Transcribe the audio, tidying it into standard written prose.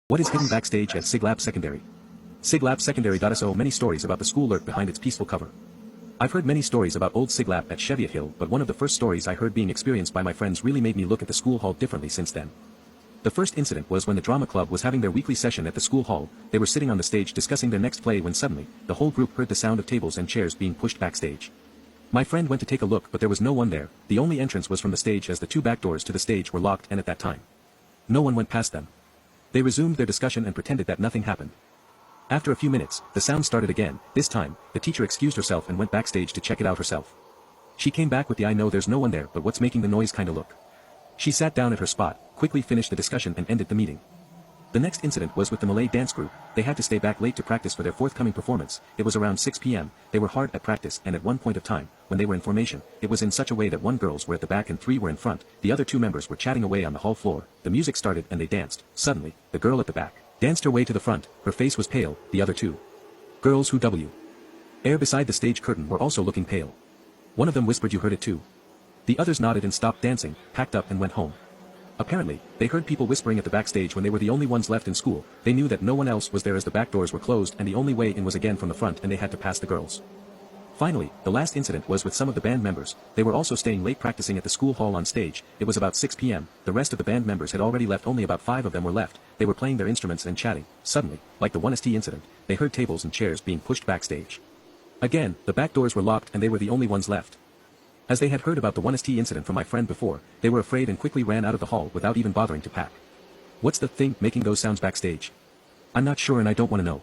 What is hidden backstage at Siglap Secondary? Siglap Secondary. So many stories about the school lurk behind its peaceful cover. I've heard many stories about old Siglap at Cheviot Hill, but one of the first stories I heard being experienced by my friends really made me look at the school hall differently since then. The first incident was when the drama club was having their weekly session at the school hall. They were sitting on the stage discussing their next play when suddenly, the whole group heard the sound of tables and chairs being pushed backstage. My friend went to take a look, but there was no one there. The only entrance was from the stage, as the two back doors to the stage were locked, and at that time, no one went past them. They resumed their discussion and pretended that nothing happened. After a few minutes, the sound started again. This time, the teacher excused herself and went backstage to check it out herself. She came back with the "I know there's no one there, but what's making the noise" kinda look. She sat down at her spot, quickly finished the discussion and ended the meeting. The next incident was with the Malay dance group. They had to stay back late to practice for their forthcoming performance. It was around 6 p.m. They were hard at practice, and at one point of time, when they were in formation, it was in such a way that one girls were at the back and three were in front. The other two members were chatting away on the hall floor. The music started and they danced. Suddenly, the girl at the back danced her way to the front. Her face was pale. The other two girls who air beside the stage curtain were also looking pale. One of them whispered, "You heard it too?" The others nodded and stopped dancing, packed up and went home. Apparently, they heard people whispering at the backstage when they were the only ones left in school. They knew that no one else was there as the back doors were closed and the only way in was again from the front, and they had to pass the girls. Finally, the last incident was with some of the band members. They were also staying late practicing at the school hall on stage. It was about 6 p.m. The rest of the band members had already left. Only about 5 of them were left. They were playing their instruments and chatting. Suddenly, like the 1ST incident, they heard tables and chairs being pushed backstage. Again, the back doors were locked and they were the only ones left. As they had heard about the 1ST incident from my friend before, they were afraid and quickly ran out of the hall without even bothering to pack. What's the thing making those sounds backstage? I'm not sure and I don't want to know.